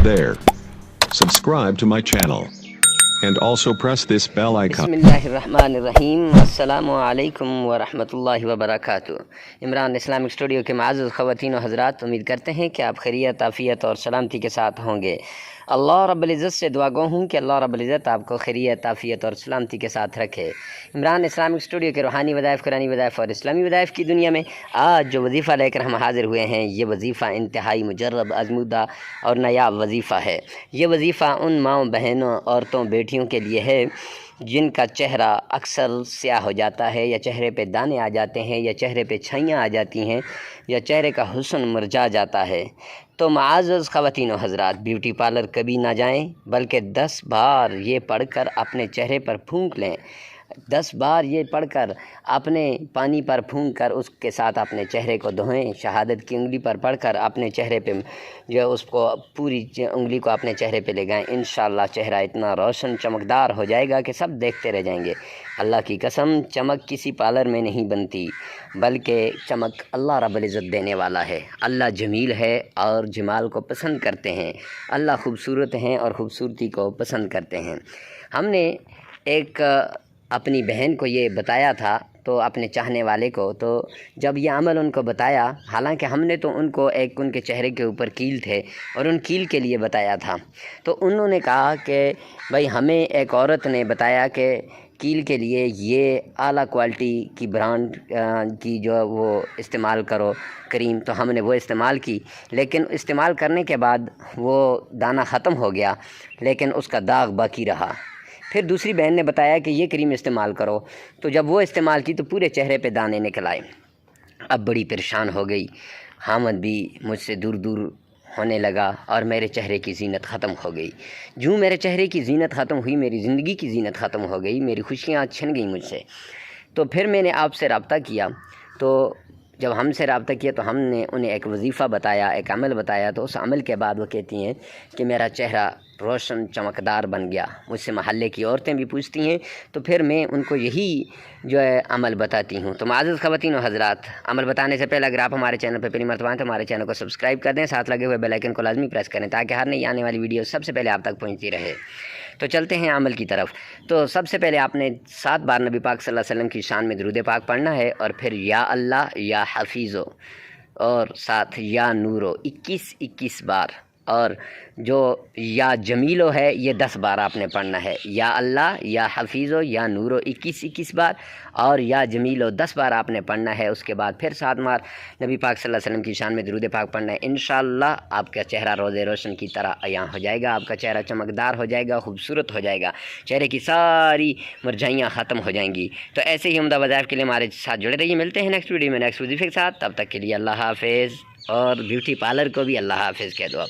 there. Subscribe to my channel. And also press this bell icon. बिस्मिल्लाहिर्रहमानिर्रहीम। अस्सलामु अलैकुम वरहमतुल्लाहि वबरकातुहू। इमरान इस्लामिक स्टूडियो के माज़ूज़ ख़वातीन व हज़रात, उम्मीद करते हैं कि आप खैरियत, आफ़ियत और सलामती के साथ होंगे। अल्लाह रब्बुल इज़्ज़त से दुआ गो हूँ कि अल्लाह रब्बुल इज़्ज़त आपको खैरियत, आफ़ियत और सलामती के साथ रखे। इमरान इस्लामिक स्टूडियो के रूहानी वज़ाइफ़, कुरानी वज़ाइफ़ और इस्लामी वज़ाइफ़ की दुनिया में आज जो वज़ीफ़ा लेकर हम हाज़िर हुए हैं, ये वज़ीफ़ा इंतहाई मुजर्रब, आज़मूदा और नायाब वज़ीफ़ा है। ये वज़ीफ़ा उन माँओं, बहनों, औरतों, बेटियों के लिए है जिनका चेहरा अक्सर स्याह हो जाता है, या चेहरे पे दाने आ जाते हैं, या चेहरे पे छाइयाँ आ जाती हैं, या चेहरे का हुस्न मुरझा जाता है। तो मुआज़्ज़ज़ ख़वातीन व हज़रात, ब्यूटी पार्लर कभी ना जाएं, बल्कि 10 बार ये पढ़कर अपने चेहरे पर फूंक लें। 10 बार ये पढ़कर अपने पानी पर फूंक कर उसके साथ अपने चेहरे को धोएं। शहादत की उंगली पर पढ़कर अपने चेहरे पे जो उसको पूरी उंगली को अपने चेहरे पे लगाएं। इंशाअल्लाह चेहरा इतना रोशन चमकदार हो जाएगा कि सब देखते रह जाएंगे। अल्लाह की कसम, चमक किसी पार्लर में नहीं बनती, बल्कि चमक अल्लाह रब्बुल इज़्ज़त देने वाला है। अल्लाह जमील है और जमाल को पसंद करते हैं। अल्लाह खूबसूरत हैं और ख़ूबसूरती को पसंद करते हैं। हमने एक अपनी बहन को ये बताया था, तो अपने चाहने वाले को, तो जब ये अमल उनको बताया, हालांकि हमने तो उनको एक उनके चेहरे के ऊपर कील थे और उन कील के लिए बताया था, तो उन्होंने कहा कि भाई हमें एक औरत ने बताया कि कील के लिए ये आला क्वालिटी की ब्रांड की जो वो इस्तेमाल करो क्रीम, तो हमने वो इस्तेमाल की, लेकिन इस्तेमाल करने के बाद वो दाना ख़त्म हो गया, लेकिन उसका दाग बाकी रहा। फिर दूसरी बहन ने बताया कि ये क्रीम इस्तेमाल करो, तो जब वो इस्तेमाल की तो पूरे चेहरे पे दाने निकल आए। अब बड़ी परेशान हो गई, हामद भी मुझसे दूर दूर होने लगा और मेरे चेहरे की ज़ीनत ख़त्म हो गई। यूँ मेरे चेहरे की ज़ीनत ख़त्म हुई, मेरी ज़िंदगी की ज़ीनत ख़त्म हो गई, मेरी खुशियाँ छिन गई मुझसे। तो फिर मैंने आपसे रब्ता किया, तो जब हमसे रब्ता किया तो हमने उन्हें एक वज़ीफ़ा बताया, एक अमल बताया, तो उस अमल के बाद वो कहती हैं कि मेरा चेहरा रोशन चमकदार बन गया। मुझसे महल्ले की औरतें भी पूछती हैं, तो फिर मैं उनको यही जो है अमल बताती हूँ। तो मुआज़्ज़ज़ ख़वातीन व हज़रात, अमल बताने से पहले अगर आप हमारे चैनल पर पहली मरतबा हैं तो हमारे चैनल को सब्सक्राइब कर दें, साथ लगे हुए बेल आइकन को लाजमी प्रेस करें ताकि हर नई आने वाली वीडियो सबसे पहले आप तक पहुँचती रहे। तो चलते हैं अमल की तरफ। तो सबसे पहले आपने 7 बार नबी पाक सल्लल्लाहु अलैहि वसल्लम की शान में दुरूद पाक पढ़ना है, और फिर या अल्लाह या हफीज़ो और साथ या नूरो 21 बार, और जो या जमीलो है ये 10 बार आपने पढ़ना है। या अल्लाह या हफीज़ो या नूरो 21 बार, और या जमीलो 10 बार आपने पढ़ना है। उसके बाद फिर 7 बार नबी पाक सल्लल्लाहु अलैहि वसल्लम की शान में दुरूद पाक पढ़ना है। इंशाअल्लाह आपका चेहरा रोज़े रोशन की तरह अयां हो जाएगा, आपका चेहरा चमकदार हो जाएगा, खूबसूरत हो जाएगा, चेहरे की सारी मुरझाइयाँ ख़त्म हो जाएंगी। तो ऐसे ही उम्दा वज़ाइफ़ के लिए हमारे साथ जुड़े रहिए। मिलते हैं नेक्स्ट वीडियो में नेक्स्ट वज़ीफ़े के साथ। तब तक के लिए अल्लाह हाफ़िज़, और ब्यूटी पार्लर को भी अल्लाह हाफ़िज़ कह दो अब।